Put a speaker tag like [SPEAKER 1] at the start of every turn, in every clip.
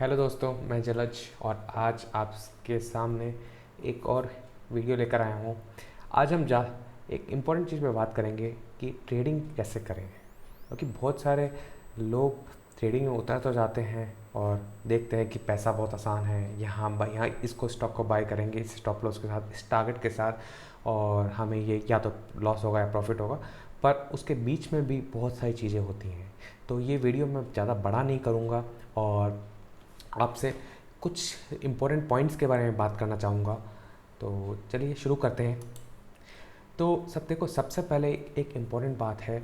[SPEAKER 1] Hello दोस्तों, मैं जलज और आज आपके सामने एक और वीडियो लेकर आया हूँ। आज हम जा एक इम्पॉर्टेंट चीज़ पे बात करेंगे कि ट्रेडिंग कैसे करें, क्योंकि बहुत सारे लोग ट्रेडिंग में उतर तो जाते हैं और देखते हैं कि पैसा बहुत आसान है, यहाँ इसको स्टॉक को बाय करेंगे इस स्टॉप लॉस के साथ, इस टारगेट के साथ, और हमें ये या तो लॉस होगा या प्रॉफिट होगा। पर उसके बीच में भी बहुत सारी चीज़ें होती हैं। तो ये वीडियो मैं ज़्यादा बड़ा नहीं करूँगा और आपसे कुछ इम्पोर्टेंट पॉइंट्स के बारे में बात करना चाहूँगा। तो चलिए शुरू करते हैं। तो सबसे पहले एक इम्पॉर्टेंट बात है,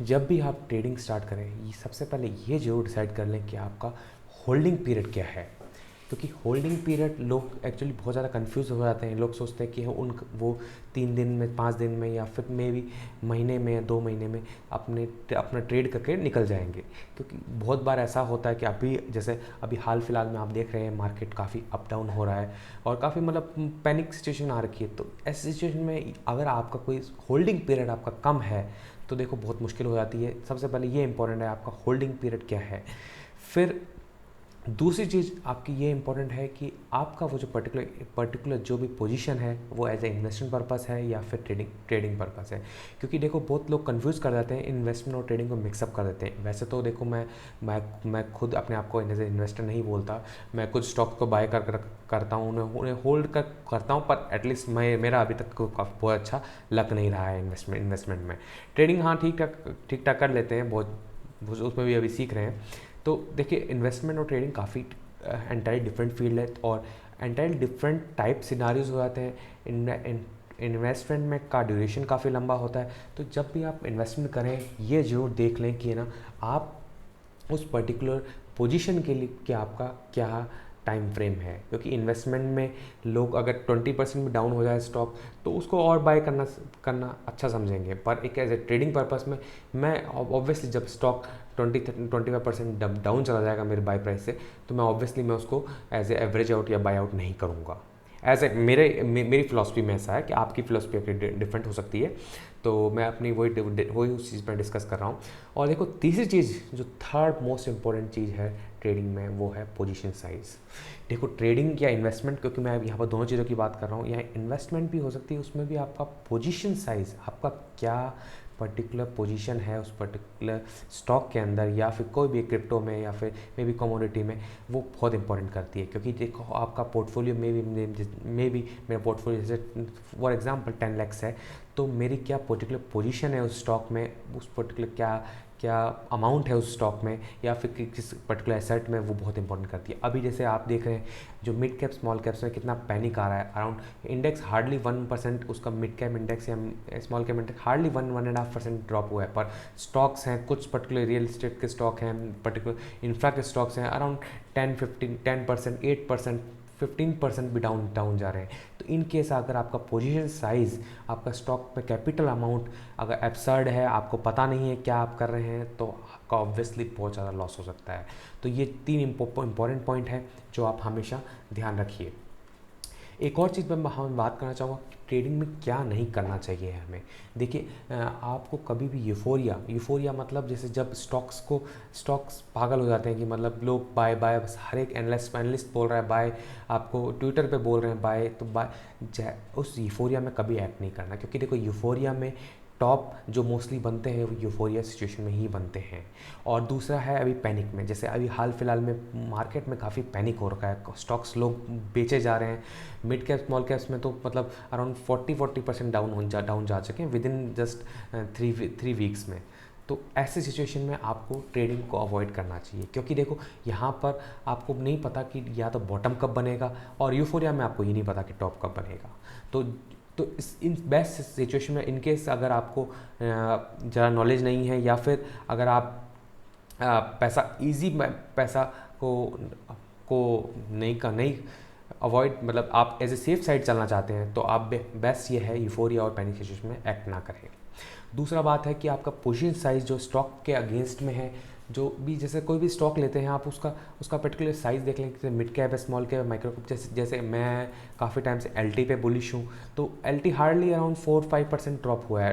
[SPEAKER 1] जब भी आप ट्रेडिंग स्टार्ट करें ये सबसे पहले ये ज़रूर डिसाइड कर लें कि आपका होल्डिंग पीरियड क्या है। क्योंकि होल्डिंग पीरियड लोग एक्चुअली बहुत ज़्यादा कंफ्यूज हो जाते हैं। लोग सोचते हैं कि वो 3 दिन में, 5 दिन में, या फिर मे भी महीने में या 2 महीने में अपना ट्रेड करके निकल जाएंगे। क्योंकि बहुत बार ऐसा होता है कि अभी हाल फिलहाल में आप देख रहे हैं मार्केट काफ़ी अप डाउन हो रहा है और काफ़ी मतलब पैनिक सिचुएशन आ रखी है। तो ऐसी सिचुएशन में अगर आपका कोई होल्डिंग पीरियड आपका कम है तो देखो बहुत मुश्किल हो जाती है। सबसे पहले ये इंपॉर्टेंट है आपका होल्डिंग पीरियड क्या है। फिर दूसरी चीज़ आपकी ये इंपॉर्टेंट है कि आपका वो जो पर्टिकुलर जो भी पोजीशन है वो एज ए इन्वेस्टमेंट पर्पस है या फिर ट्रेडिंग पर्पस है। क्योंकि देखो बहुत लोग कंफ्यूज कर देते हैं, इन्वेस्टमेंट और ट्रेडिंग को मिक्सअप कर देते हैं। वैसे तो देखो मैं खुद अपने आप को एज ए इन्वेस्टर नहीं बोलता। मैं कुछ स्टॉक को बाय करता हूँ, उन्हें होल्ड करता हूँ, पर एटलीस्ट मेरा अभी तक काफ़ी बहुत अच्छा लग नहीं रहा है इन्वेस्टमेंट में। ट्रेडिंग हाँ ठीक ठाक कर लेते हैं, बहुत उसमें भी अभी सीख रहे हैं। तो देखिए इन्वेस्टमेंट और ट्रेडिंग काफ़ी एंटायर डिफरेंट फील्ड है और एंटायर डिफरेंट टाइप सिनारियोज हो जाते हैं। इन्वेस्टमेंट में का ड्यूरेशन काफ़ी लंबा होता है। तो जब भी आप इन्वेस्टमेंट करें ये ज़रूर देख लें कि ना आप उस पर्टिकुलर पोजीशन के लिए कि आपका क्या टाइम फ्रेम है। क्योंकि इन्वेस्टमेंट में लोग अगर 20% भी डाउन हो जाए स्टॉक तो उसको और बाय करना अच्छा समझेंगे। पर एक एज ए ट्रेडिंग पर्पस में मैं ऑब्वियसली जब स्टॉक 25% डाउन चला जाएगा मेरे बाय प्राइस से, तो मैं उसको एज ए एवरेज आउट या बाय आउट नहीं करूँगा। ऐसे मेरी फ़िलासफ़ी में ऐसा है कि आपकी फ़िलासफ़ी डिफरेंट हो सकती है। तो मैं अपनी वही उस चीज़ पर डिस्कस कर रहा हूँ। और देखो तीसरी चीज़ जो थर्ड मोस्ट इंपॉर्टेंट चीज़ है ट्रेडिंग में वो है पोजीशन साइज़। देखो ट्रेडिंग या इन्वेस्टमेंट, क्योंकि मैं यहाँ पर दोनों चीज़ों की बात कर रहा हूँ, यहाँ इन्वेस्टमेंट भी हो सकती है, उसमें भी आपका पोजीशन साइज़, आपका क्या पर्टिकुलर पोजीशन है उस पर्टिकुलर स्टॉक के अंदर या फिर कोई भी क्रिप्टो में या फिर मे बी कमोडिटी में, वो बहुत इंपॉर्टेंट करती है। क्योंकि देखो आपका पोर्टफोलियो में भी मेरा पोर्टफोलियो जैसे फॉर एग्जांपल 10 लाख है, तो मेरी क्या पर्टिकुलर पोजीशन है उस स्टॉक में, उस पर्टिकुलर क्या क्या अमाउंट है उस स्टॉक में या फिर किस पर्टिकुलर एसेट में, वो बहुत इंपॉर्टेंट करती है। अभी जैसे आप देख रहे हैं जो मिड कैप स्मॉल कैप्स में कितना पैनिक आ रहा है। अराउंड इंडेक्स हार्डली 1% उसका मिड कैप इंडेक्स या small cap index hardly 1.5% drop हुआ है। पर स्टॉक्स हैं, कुछ पर्टिकुलर रियल इस्टेट के स्टॉक हैं, पर्टिकुलर इंफ्रा के स्टॉक्स हैं, अराउंड 10% 8% 15% भी डाउन जा रहे हैं। तो इन केस अगर आपका पोजीशन साइज़, आपका स्टॉक पे कैपिटल अमाउंट अगर एब्सर्ड है, आपको पता नहीं है क्या आप कर रहे हैं, तो आपका ऑब्वियसली बहुत ज़्यादा लॉस हो सकता है। तो ये 3 इंपॉर्टेंट पॉइंट है जो आप हमेशा ध्यान रखिए। एक और चीज़ मैं हम बात करना चाहूँगा कि ट्रेडिंग में क्या नहीं करना चाहिए हमें। देखिए आपको कभी भी यूफोरिया मतलब जैसे जब स्टॉक्स पागल हो जाते हैं कि मतलब लोग बाय बाय, बस हर एक एनालिस्ट बोल रहा है बाय, आपको ट्विटर पे बोल रहे हैं बाय, तो बाय उस यूफोरिया में कभी एक्ट नहीं करना। क्योंकि देखो यूफोरिया में टॉप जो मोस्टली बनते हैं वो यूफोरिया सिचुएशन में ही बनते हैं। और दूसरा है अभी पैनिक में, जैसे अभी हाल फिलहाल में मार्केट में काफ़ी पैनिक हो रखा है, स्टॉक्स लोग बेचे जा रहे हैं। मिड कैप स्मॉल कैप्स में तो मतलब अराउंड 40% डाउन जा चुके हैं विद इन जस्ट 3 वीक्स में। तो ऐसे सिचुएशन में आपको ट्रेडिंग को अवॉइड करना चाहिए। क्योंकि देखो यहाँ पर आपको नहीं पता कि या तो बॉटम कब बनेगा, और यूफोरिया में आपको ये नहीं पता कि टॉप कब बनेगा। तो इन बेस्ट सिचुएशन में इनकेस अगर आपको ज़्यादा नॉलेज नहीं है या फिर अगर आप पैसा को को नहीं अवॉइड, मतलब आप एज ए सेफ साइड चलना चाहते हैं, तो आप बेस्ट ये है यूफोरिया और पैनिक सिचुएशन में एक्ट ना करें। दूसरा बात है कि आपका पोजीशन साइज़ जो स्टॉक के अगेंस्ट में है, जो भी जैसे कोई भी स्टॉक लेते हैं आप उसका पर्टिकुलर साइज़ देख लें, जैसे मिड कैप है, स्मॉल कैप है, माइक्रो कैप। जैसे मैं काफ़ी टाइम से एल पे बुलिश हूँ, तो एल हार्डली अराउंड 4-5% ड्रॉप हुआ है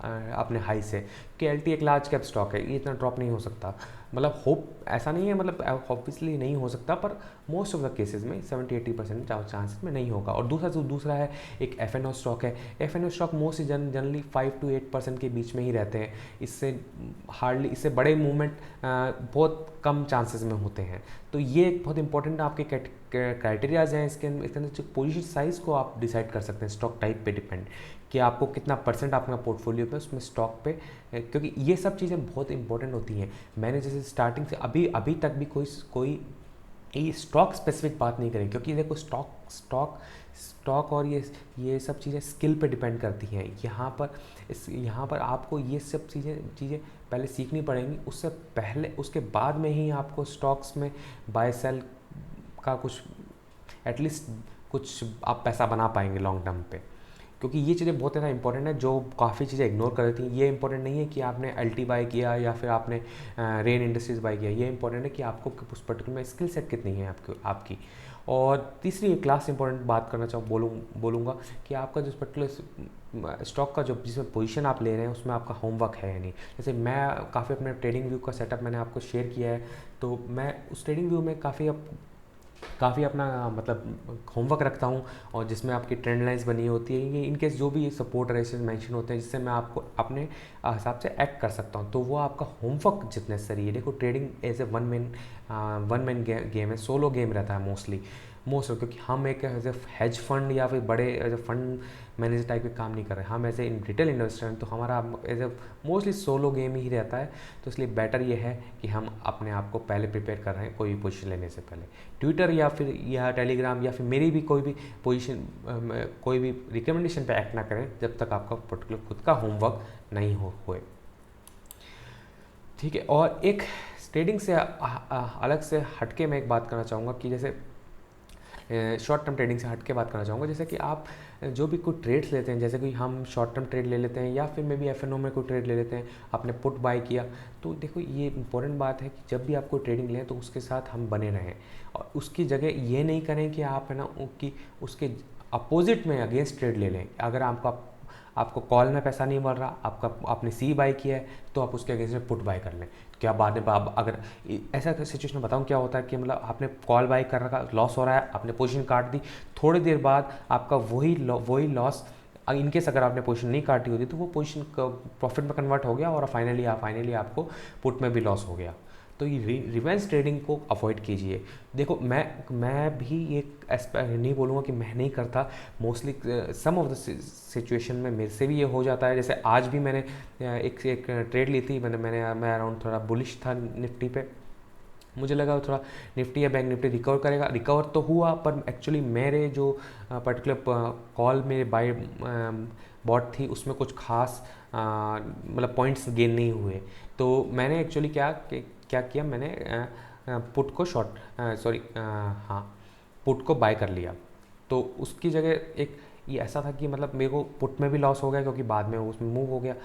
[SPEAKER 1] अपने हाई से, कि एल एक लार्ज कैप स्टॉक है, ये इतना ड्रॉप नहीं हो सकता। मतलब होप ऐसा नहीं है, मतलब ऑब्वियसली नहीं हो सकता, पर मोस्ट ऑफ द केसेस में 70-80% चांसेस में नहीं होगा। और दूसरा है एक एफ स्टॉक है। F stock mostly generally 5 to 8% के बीच में ही रहते हैं। इससे बड़े मूवमेंट बहुत कम चांसेस में होते हैं। तो ये एक बहुत इंपॉर्टेंट आपके क्राइटेरियाज हैं। इसके अंदर जो पोजीशन साइज़ को आप डिसाइड कर सकते हैं स्टॉक टाइप पे डिपेंड, कि आपको कितना परसेंट आपका पोर्टफोलियो पे उसमें स्टॉक पे, क्योंकि ये सब चीज़ें बहुत इंपॉर्टेंट होती हैं। मैंने जैसे स्टार्टिंग से अभी तक भी कोई ये स्टॉक स्पेसिफिक बात नहीं करें, क्योंकि देखो स्टॉक और ये सब चीज़ें स्किल पे डिपेंड करती हैं। यहाँ पर आपको ये सब चीज़ें पहले सीखनी पड़ेंगी। उसके बाद में ही आपको स्टॉक्स में बाय सेल का कुछ एटलीस्ट कुछ आप पैसा बना पाएंगे लॉन्ग टर्म पे, क्योंकि ये चीज़ें बहुत ज़्यादा इंपॉर्टेंट है, जो काफ़ी चीज़ें इग्नोर कर देती हैं। ये इंपॉर्टेंट नहीं है कि आपने एल्टी बाय किया या फिर आपने रेन इंडस्ट्रीज़ बाय किया। ये इंपॉर्टेंट है कि आपको उस पर्टिकुलर में स्किल सेट कितनी है आपकी। और तीसरी एक क्लास इंपॉर्टेंट बात करना बोलूँगा कि आपका जो पर्टिकुलर स्टॉक का जो जिसमें पोजीशन आप ले रहे हैं उसमें आपका होमवर्क है या नहीं। जैसे मैं काफ़ी अपने ट्रेडिंग व्यू का सेटअप मैंने आपको शेयर किया है, तो मैं उस ट्रेडिंग व्यू में काफ़ी अपना मतलब होमवर्क रखता हूँ, और जिसमें आपकी ट्रेंड लाइन्स बनी होती है, ये इनकेस जो भी सपोर्ट रेशियोज मेंशन होते हैं, जिससे मैं आपको अपने हिसाब से एक्ट कर सकता हूँ। तो वो आपका होमवर्क जितने सही है। देखो trading as a one man game है, सोलो गेम रहता है क्योंकि हम एक एज ए हेज फंड या फिर बड़े as a fund manager type के काम नहीं कर रहे, हम एज ए रिटेल इन्वेस्टर हैं, तो हमारा as a mostly solo game ही रहता है। तो इसलिए बेटर ये है कि हम अपने आप को पहले प्रिपेयर कर रहे हैं कोई भी पोजीशन लेने से पहले। ट्विटर या टेलीग्राम या फिर मेरी भी कोई भी पोजीशन कोई भी रिकमेंडेशन पे एक्ट ना करें जब तक आपका पर्टिकुलर खुद का होमवर्क नहीं होए। ठीक है। और एक ट्रेडिंग से अलग से हटके मैं एक बात करना चाहूँगा कि जैसे शॉर्ट टर्म ट्रेडिंग से हट के बात करना चाहूँगा, जैसे कि आप जो भी कोई ट्रेड्स लेते हैं, जैसे कि हम शॉर्ट टर्म ट्रेड ले लेते हैं या फिर मे बी एफ में कोई ट्रेड ले लेते हैं, आपने पुट बाय किया, तो देखो ये इंपॉर्टेंट बात है कि जब भी आप कोई ट्रेडिंग लें तो उसके साथ हम बने रहें, और उसकी जगह ये नहीं करें कि आप है ना कि उसके अपोजिट में अगेंस्ट ट्रेड ले लें। अगर आपको कॉल में पैसा नहीं मिल रहा, आपने सी बाय किया है, तो आप उसके अगेंस्ट में पुट बाय कर लें। क्या बाद में अगर ऐसा सिचुएशन बताऊं क्या होता है कि मतलब आपने कॉल बाय कर रखा, लॉस हो रहा है, आपने पोजीशन काट दी, थोड़ी देर बाद आपका वही लॉस, इनकेस अगर आपने पोजीशन नहीं काटी होती तो वो पोजीशन प्रॉफिट में कन्वर्ट हो गया और फाइनली आपको पुट में भी लॉस हो गया। तो ये रिवेंज ट्रेडिंग को अवॉइड कीजिए। देखो मैं भी ये नहीं बोलूँगा कि मैं नहीं करता, mostly some of the situation में मेरे से भी ये हो जाता है। जैसे आज भी मैंने एक ट्रेड ली थी, मैं अराउंड थोड़ा बुलिश था निफ्टी पे, मुझे लगा थोड़ा निफ्टी या बैंक निफ्टी रिकवर तो हुआ, पर एक्चुअली मेरे जो पर्टिकुलर कॉल में बाय बॉट थी उसमें कुछ खास मतलब पॉइंट्स गेन नहीं हुए। तो मैंने एक्चुअली क्या किया, मैंने पुट को पुट को बाय कर लिया। तो उसकी जगह ये ऐसा था कि मतलब मेरे को पुट में भी लॉस हो गया क्योंकि बाद में उसमें मूव हो गया।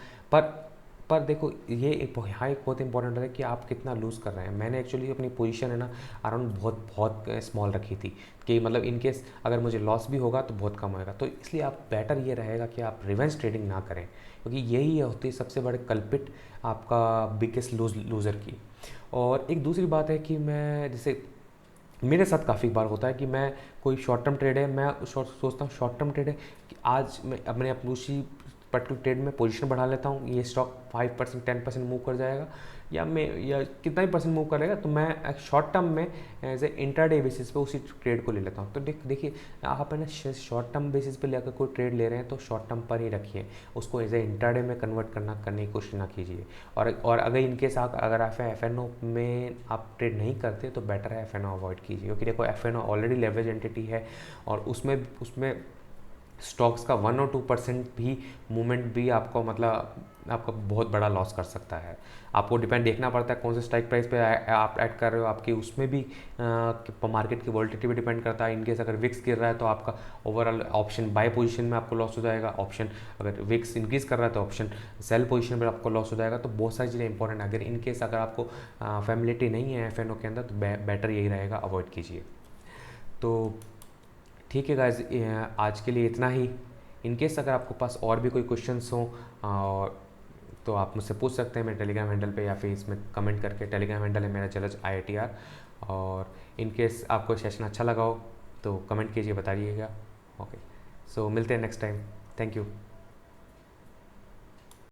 [SPEAKER 1] पर देखो ये एक बहुत इंपॉर्टेंट है कि आप कितना लूज़ कर रहे हैं। मैंने एक्चुअली अपनी पोजीशन है ना अराउंड बहुत स्मॉल रखी थी कि मतलब इनकेस अगर मुझे लॉस भी होगा तो बहुत कम होएगा। तो इसलिए आप बेटर ये रहेगा कि आप रिवेंज ट्रेडिंग ना करें, क्योंकि यही होती है सबसे बड़े कल्पिट आपका बिगेस्ट लूज़र की। और एक दूसरी बात है कि मैं जैसे मेरे साथ काफ़ी बार होता है कि मैं कोई शॉर्ट टर्म ट्रेड है, मैं सोचता हूँ शॉर्ट टर्म ट्रेड है कि आज मैं अपने उसी पर्टिकुलर ट्रेड में पोजीशन बढ़ा लेता हूँ, ये स्टॉक 5% 10% मूव कर जाएगा या कितना ही परसेंट मूव करेगा, तो मैं शॉर्ट टर्म में एज ए इंट्राडे बेसिस पे उसी ट्रेड को ले लेता हूँ। तो देखिए आप है ना शॉर्ट टर्म बेसिस पे लेकर कोई ट्रेड ले रहे हैं तो शॉर्ट टर्म पर ही रखिए, उसको एज ए इंट्राडे में कन्वर्ट करने की कोशिश ना कीजिए। और अगर इनकेस अगर आप एफ में आप ट्रेड नहीं करते तो बेटर है एफ अवॉइड कीजिए, क्योंकि देखो एफ ऑलरेडी लेवरेज एंटिटी है और उसमें स्टॉक्स का 1 और 2% भी मूवमेंट भी आपको मतलब आपका बहुत बड़ा लॉस कर सकता है। आपको देखना पड़ता है कौन से स्ट्राइक प्राइस पे आप ऐड कर रहे हो, आपकी उसमें भी मार्केट की वोलेटिलिटी भी डिपेंड करता है। इनकेस अगर विक्स गिर रहा है तो आपका ओवरऑल ऑप्शन बाय पोजीशन में आपको लॉस हो जाएगा, ऑप्शन अगर विक्स इंक्रीज कर रहा है तो ऑप्शन सेल पोजीशन में आपको लॉस हो जाएगा। तो बहुत सारी चीज़ें इंपॉर्टेंट है। अगर आपको फैमिलिटी नहीं है एफ के अंदर तो बेटर यही रहेगा, अवॉइड कीजिए। तो ठीक है गाइज, आज के लिए इतना ही। इनकेस अगर आपके पास और भी कोई क्वेश्चंस हों और तो आप मुझसे पूछ सकते हैं मेरे टेलीग्राम हैंडल पे या फिर इसमें कमेंट करके। टेलीग्राम हैंडल है मेरा जलज IITR। और इन केस आपको सेशन अच्छा लगा हो तो कमेंट कीजिए, बताइएगा। ओके, सो मिलते हैं नेक्स्ट टाइम। Thank you.